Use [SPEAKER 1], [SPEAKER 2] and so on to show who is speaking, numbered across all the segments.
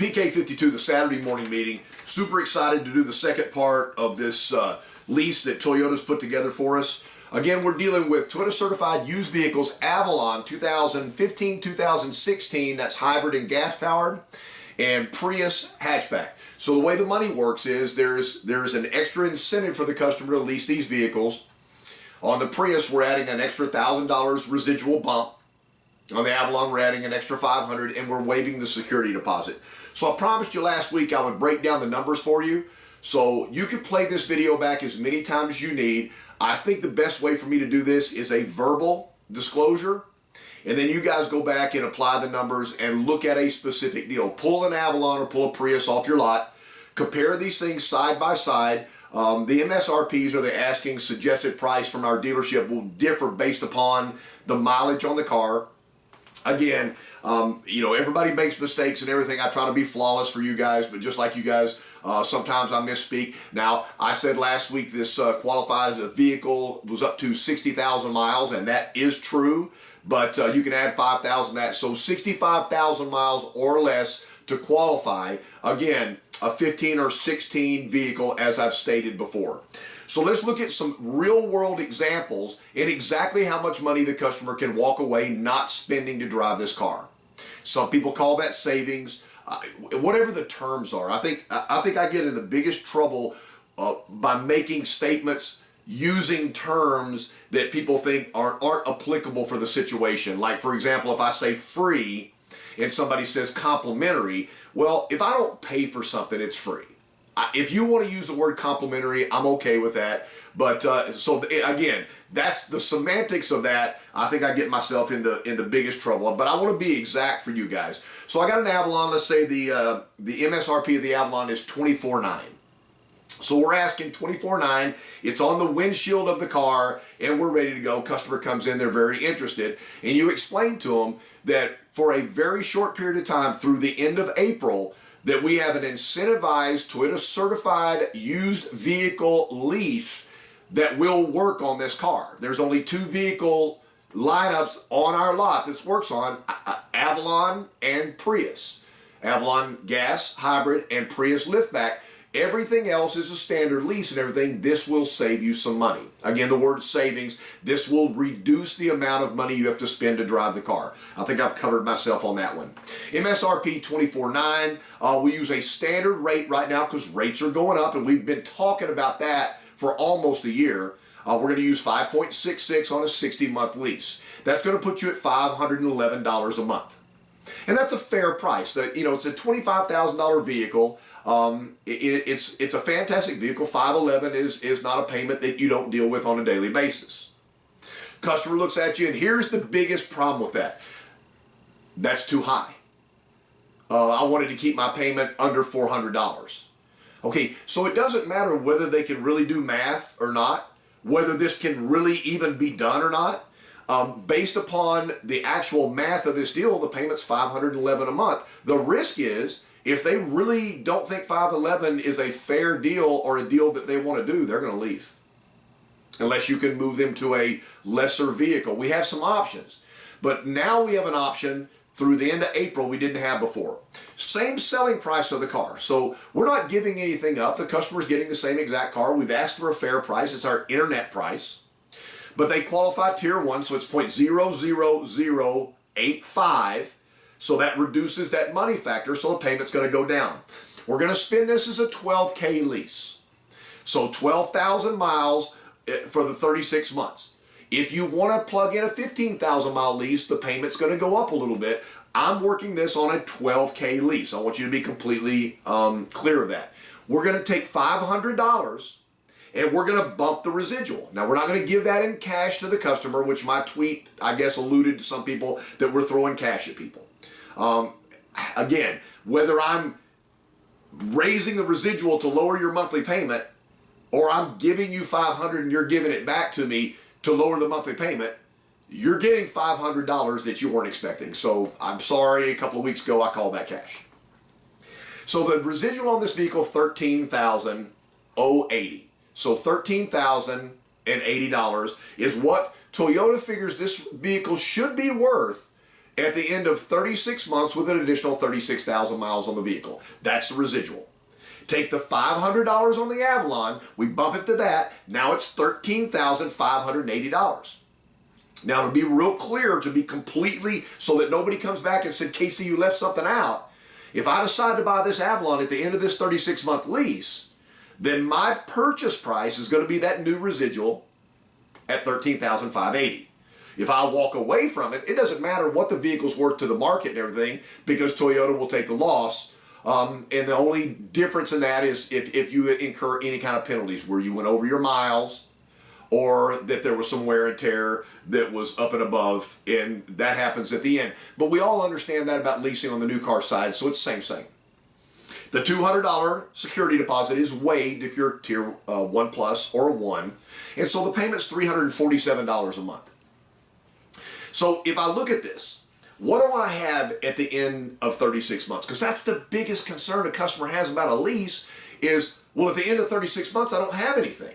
[SPEAKER 1] PK52, the Saturday morning meeting. Super excited to do the second part of this lease that Toyota's put together for us. Again, we're dealing with Toyota certified used vehicles, Avalon 2015, 2016, that's hybrid and gas powered, and Prius hatchback. So the way the money works is there's an extra incentive for the customer to lease these vehicles. On the Prius, we're adding an extra $1,000 residual bump. On the Avalon, we're adding an extra $500, and we're waiving the security deposit. So I promised you last week I would break down the numbers for you. So you can play this video back as many times as you need. I think the best way for me to do this is a verbal disclosure. And then you guys go back and apply the numbers and look at a specific deal. Pull an Avalon or pull a Prius off your lot. Compare these things side by side. The MSRPs, or the asking suggested price from our dealership, will differ based upon the mileage on the car. Again, everybody makes mistakes and everything. I try to be flawless for you guys, but just like you guys, sometimes I misspeak. Now, I said last week this qualifies a vehicle was up to 60,000 miles, and that is true, but you can add 5,000 that. So 65,000 miles or less to qualify. Again, a 15 or 16 vehicle, as I've stated before. So let's look at some real world examples and exactly how much money the customer can walk away not spending to drive this car. Some people call that savings, whatever the terms are. I think I get in the biggest trouble by making statements using terms that people think aren't applicable for the situation. Like, for example, if I say free and somebody says complimentary, well, if I don't pay for something, it's free. If you want to use the word complimentary, I'm okay with that. But again, that's the semantics of that. I think I get myself in the biggest trouble. But I want to be exact for you guys. So I got an Avalon. Let's say the MSRP of the Avalon is $24,900. So we're asking $24,900. It's on the windshield of the car, and we're ready to go. Customer comes in, they're very interested, and you explain to them that for a very short period of time through the end of April, that we have an incentivized Toyota certified used vehicle lease that will work on this car. There's only 2 vehicle lineups on our lot this works on, Avalon and Prius. Avalon gas, hybrid, and Prius liftback. Everything else is a standard lease and everything. This will save you some money. Again, the word savings, this will reduce the amount of money you have to spend to drive the car. I think I've covered myself on that one. MSRP $24,900. We use a standard rate right now because rates are going up, and we've been talking about that for almost a year. We're going to use 5.66 on a 60-month lease. That's going to put you at $511 a month. And that's a fair price. It's a $25,000 vehicle. It's a fantastic vehicle. $511 is not a payment that you don't deal with on a daily basis. Customer looks at you, and here's the biggest problem with that. That's too high. I wanted to keep my payment under $400. Okay, so it doesn't matter whether they can really do math or not, whether this can really even be done or not. Based upon the actual math of this deal, the payment's $511 a month. The risk is, if they really don't think $511 is a fair deal or a deal that they want to do, they're going to leave. Unless you can move them to a lesser vehicle. We have some options. But now we have an option through the end of April we didn't have before. Same selling price of the car. So we're not giving anything up. The customer's getting the same exact car. We've asked for a fair price. It's our internet price. But they qualify tier 1, so it's 0.00085. So that reduces that money factor, so the payment's going to go down. We're going to spin this as a 12K lease. So 12,000 miles for the 36 months. If you want to plug in a 15,000 mile lease, the payment's going to go up a little bit. I'm working this on a 12K lease. I want you to be completely clear of that. We're going to take $500 and we're going to bump the residual. Now, we're not going to give that in cash to the customer, which my tweet, I guess, alluded to some people that we're throwing cash at people. Again, whether I'm raising the residual to lower your monthly payment, or I'm giving you $500 and you're giving it back to me to lower the monthly payment, you're getting $500 that you weren't expecting. So I'm sorry, a couple of weeks ago I called that cash. So the residual on this vehicle, $13,080. So $13,080 is what Toyota figures this vehicle should be worth at the end of 36 months with an additional 36,000 miles on the vehicle. That's the residual. Take the $500 on the Avalon, we bump it to that, now it's $13,580. Now, to be real clear, to be completely, so that nobody comes back and said, Casey, you left something out. If I decide to buy this Avalon at the end of this 36-month lease, then my purchase price is going to be that new residual at $13,580. If I walk away from it, it doesn't matter what the vehicle's worth to the market and everything, because Toyota will take the loss. And the only difference in that is if you incur any kind of penalties where you went over your miles, or that there was some wear and tear that was up and above, and that happens at the end. But we all understand that about leasing on the new car side, so it's same. The $200 security deposit is waived if you're tier 1 plus or 1, and so the payment's $347 a month. So if I look at this, what do I have at the end of 36 months? Because that's the biggest concern a customer has about a lease is, well, at the end of 36 months, I don't have anything.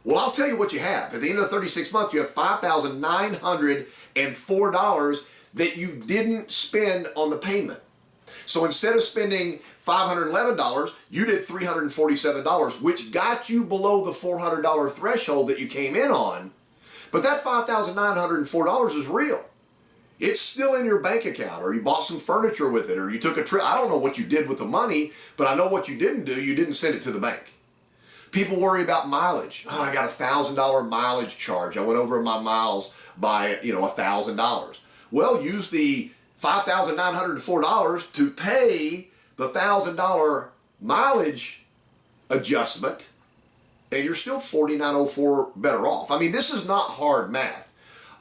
[SPEAKER 1] Well, I'll tell you what you have. At the end of 36 months, you have $5,904 that you didn't spend on the payment. So instead of spending $511, you did $347, which got you below the $400 threshold that you came in on. But that $5,904 is real. It's still in your bank account, or you bought some furniture with it, or you took a trip. I don't know what you did with the money, but I know what you didn't do. You didn't send it to the bank. People worry about mileage. Oh, I got a $1,000 mileage charge. I went over my miles by, $1,000. Well, use the $5,904 to pay the $1,000 mileage adjustment, and you're still $4,904 better off. I mean, this is not hard math.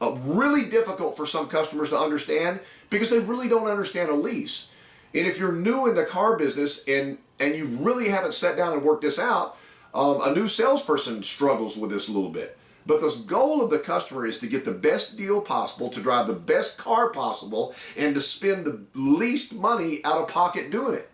[SPEAKER 1] Really difficult for some customers to understand because they really don't understand a lease. And if you're new in the car business and you really haven't sat down and worked this out, a new salesperson struggles with this a little bit. But the goal of the customer is to get the best deal possible, to drive the best car possible, and to spend the least money out of pocket doing it.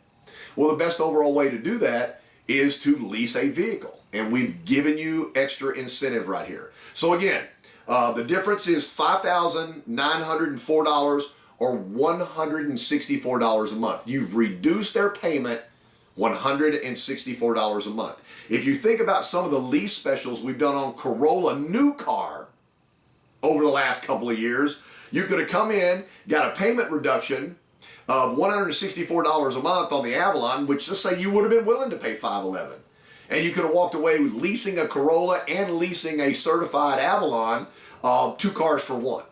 [SPEAKER 1] Well, the best overall way to do that is to lease a vehicle. And we've given you extra incentive right here. So again, the difference is $5,904 or $164 a month. You've reduced their payment $164 a month. If you think about some of the lease specials we've done on Corolla new car over the last couple of years, you could have come in, got a payment reduction of $164 a month on the Avalon, which just say you would have been willing to pay $511. And you could have walked away with leasing a Corolla and leasing a certified Avalon, 2 cars for 1.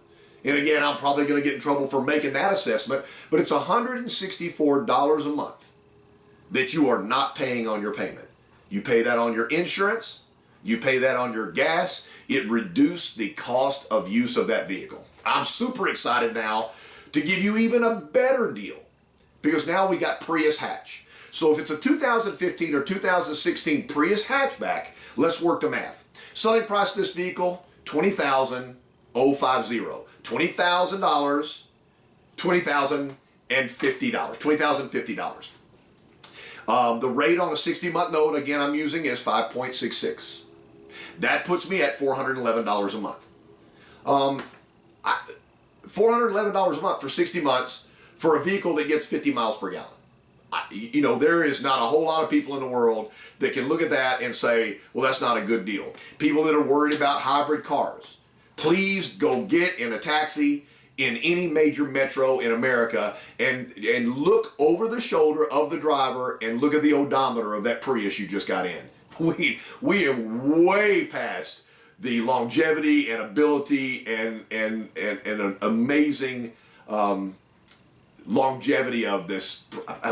[SPEAKER 1] And again, I'm probably going to get in trouble for making that assessment, but it's $164 a month that you are not paying on your payment. You pay that on your insurance, you pay that on your gas. It reduced the cost of use of that vehicle. I'm super excited now to give you even a better deal because now we got Prius hatch. So if it's a 2015 or 2016 Prius hatchback, let's work the math. Selling price of this vehicle, $20,050. $20,000, $20,050. The rate on a 60-month note, again, I'm using is 5.66. That puts me at $411 a month. $411 a month for 60 months for a vehicle that gets 50 miles per gallon. There is not a whole lot of people in the world that can look at that and say, well, that's not a good deal. People that are worried about hybrid cars, please go get in a taxi in any major metro in America and look over the shoulder of the driver and look at the odometer of that Prius you just got in. We are way past the longevity and ability and an amazing longevity of this.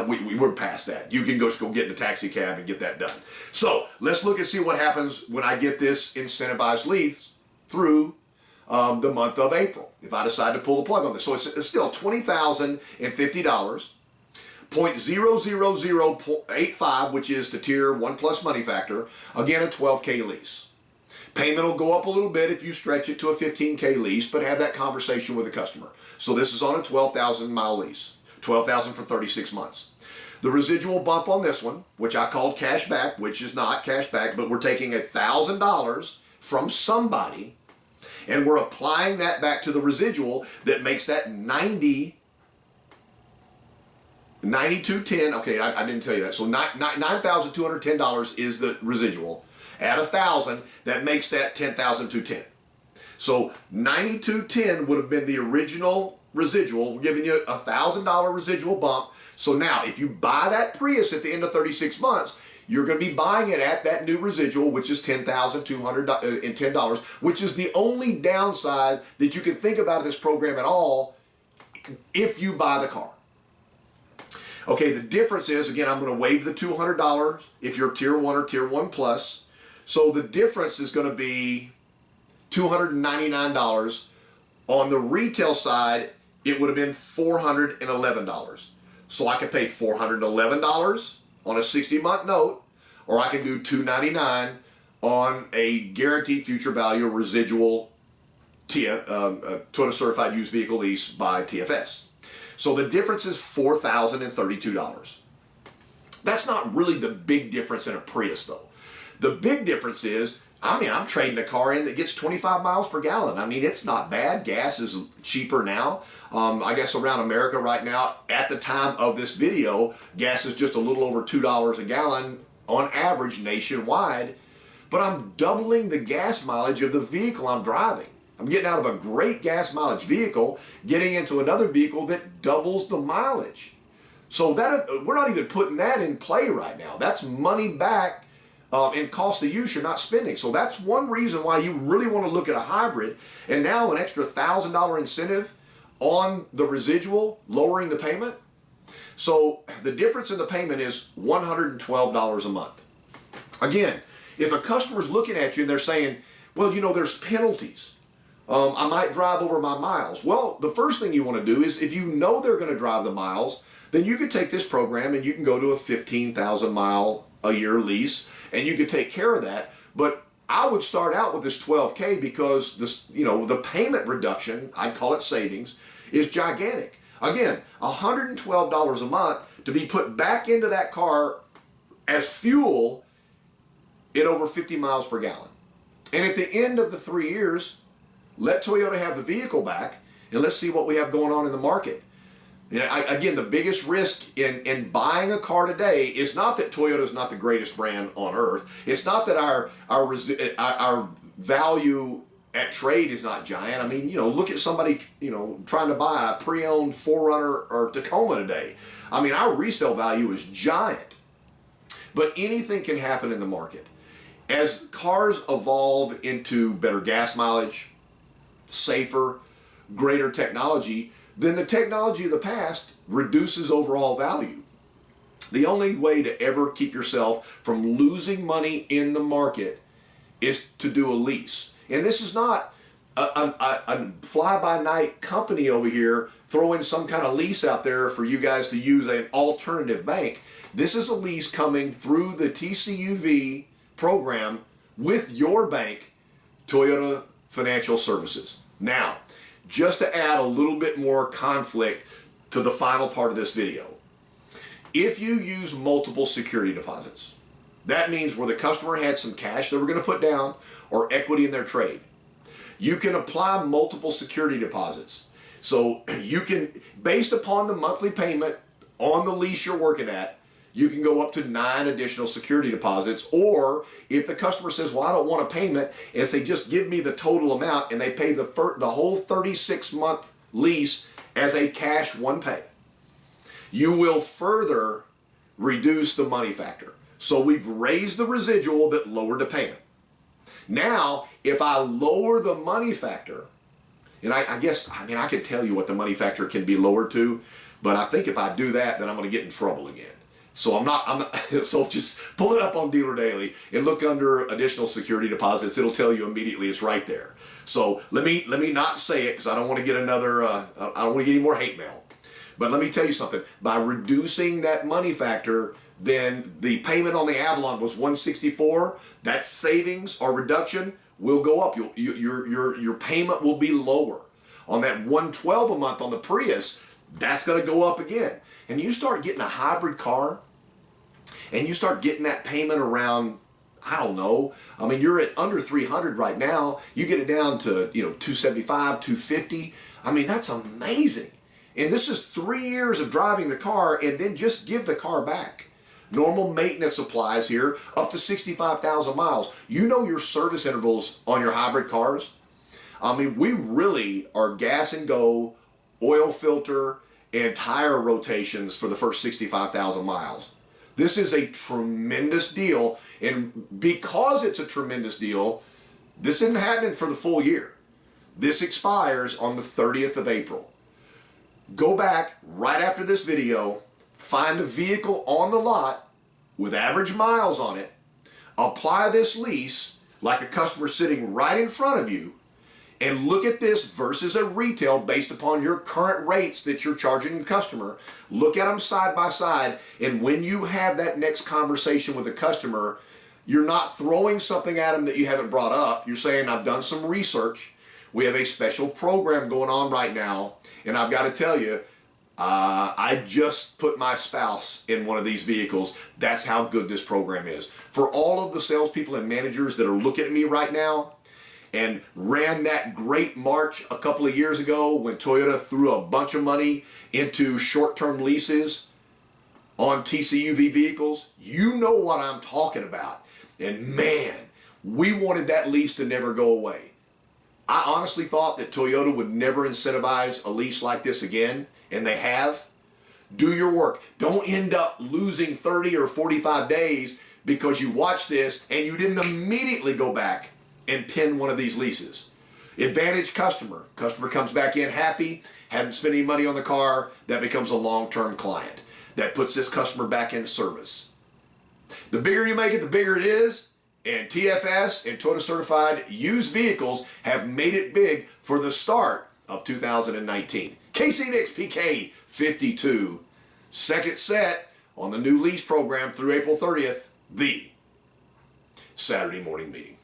[SPEAKER 1] We're past that. You can go get in a taxi cab and get that done. So let's look and see what happens when I get this incentivized lease through the month of April, if I decide to pull the plug on this. So it's still $20,050, 0.00085, which is the tier 1 plus money factor. Again, a 12K lease. Payment will go up a little bit if you stretch it to a 15K lease, but have that conversation with the customer. So this is on a 12,000 mile lease, 12,000 for 36 months. The residual bump on this one, which I called cash back, which is not cash back, but we're taking $1,000 from somebody And we're applying that back to the residual that makes that 9210. Okay, I didn't tell you that. So $9,210 is the residual. At 1,000, that makes that 10,210. So 9210 would have been the original residual. We're giving you a $1,000 residual bump. So now, if you buy that Prius at the end of 36 months, you're going to be buying it at that new residual, which is $10,210, which is the only downside that you can think about this program at all if you buy the car. Okay, the difference is, again, I'm going to waive the $200 if you're Tier 1 or Tier 1 Plus. So the difference is going to be $299. On the retail side, it would have been $411. So I could pay $411 on a 60-month note, or I can do $299 on a guaranteed future value residual Toyota Certified Used Vehicle Lease by TFS. So the difference is $4,032. That's not really the big difference in a Prius, though. The big difference is, I'm trading a car in that gets 25 miles per gallon. I mean, it's not bad. Gas is cheaper now. I guess around America right now, at the time of this video, gas is just a little over $2 a gallon on average nationwide. But I'm doubling the gas mileage of the vehicle I'm driving. I'm getting out of a great gas mileage vehicle, getting into another vehicle that doubles the mileage. So that we're not even putting that in play right now. That's money back in cost of use you're not spending. So that's one reason why you really want to look at a hybrid. And now an extra $1,000 incentive on the residual, lowering the payment. So the difference in the payment is $112 a month. Again, if a customer's looking at you and they're saying, well, there's penalties. I might drive over my miles. Well, the first thing you want to do is, if you know they're going to drive the miles, then you could take this program and you can go to a 15,000 mile a year lease, and you could take care of that. But I would start out with this 12K because this, the payment reduction, I'd call it savings, is gigantic. Again, $112 a month to be put back into that car as fuel at over 50 miles per gallon. And at the end of the 3 years, let Toyota have the vehicle back, and let's see what we have going on in the market. Again, the biggest risk in buying a car today is not that Toyota is not the greatest brand on earth. It's not that our value at trade is not giant. I mean, look at somebody, trying to buy a pre-owned 4Runner or Tacoma today. I mean, our resale value is giant. But anything can happen in the market. As cars evolve into better gas mileage, safer, greater technology, then the technology of the past reduces overall value. The only way to ever keep yourself from losing money in the market is to do a lease. And this is not a fly-by-night company over here throwing some kind of lease out there for you guys to use an alternative bank. This is a lease coming through the TCUV program with your bank, Toyota Financial Services. Now, just to add a little bit more conflict to the final part of this video, if you use multiple security deposits, that means where the customer had some cash they were going to put down or equity in their trade, you can apply multiple security deposits. So you can, based upon the monthly payment on the lease you're working at, you can go up to 9 additional security deposits. Or if the customer says, well, I don't want a payment, and say, just give me the total amount, and they pay the whole 36-month lease as a cash one pay, you will further reduce the money factor. So we've raised the residual that lowered the payment. Now, if I lower the money factor, and I could tell you what the money factor can be lowered to, but I think if I do that, then I'm going to get in trouble again. So I'm not, so just pull it up on Dealer Daily and look under additional security deposits. It'll tell you immediately, it's right there. So let me not say it because I don't want to get another, I don't want to get any more hate mail. But let me tell you something, by reducing that money factor, then the payment on the Avalon was $164. That savings or reduction will go up. Your payment will be lower. On that $112 a month on the Prius, that's going to go up again. And you start getting a hybrid car, and you start getting that payment around I don't know. I mean, you're at under 300 right now. You get it down to, 275, 250. I mean, that's amazing. And this is 3 years of driving the car and then just give the car back. Normal maintenance applies here up to 65,000 miles. You know your service intervals on your hybrid cars. I mean, we really are gas and go, oil filter, and tire rotations for the first 65,000 miles. This is a tremendous deal, and because it's a tremendous deal, this isn't happening for the full year. This expires on the 30th of April. Go back right after this video, find a vehicle on the lot with average miles on it, apply this lease like a customer sitting right in front of you, and look at this versus a retail based upon your current rates that you're charging the customer. Look at them side by side, and when you have that next conversation with the customer, you're not throwing something at them that you haven't brought up. You're saying, I've done some research. We have a special program going on right now, and I've got to tell you, I just put my spouse in one of these vehicles. That's how good this program is. For all of the salespeople and managers that are looking at me right now, and ran that great March a couple of years ago when Toyota threw a bunch of money into short-term leases on TCUV vehicles, you know what I'm talking about. And man, we wanted that lease to never go away. I honestly thought that Toyota would never incentivize a lease like this again, and they have. Do your work. Don't end up losing 30 or 45 days because you watched this and you didn't immediately go back and pin one of these leases. Advantage customer. Customer comes back in happy, hadn't spent any money on the car, that becomes a long-term client. That puts this customer back in service. The bigger you make it, the bigger it is, and TFS and Toyota certified used vehicles have made it big for the start of 2019. KC6PK 52, second set on the new lease program through April 30th, the Saturday morning meeting.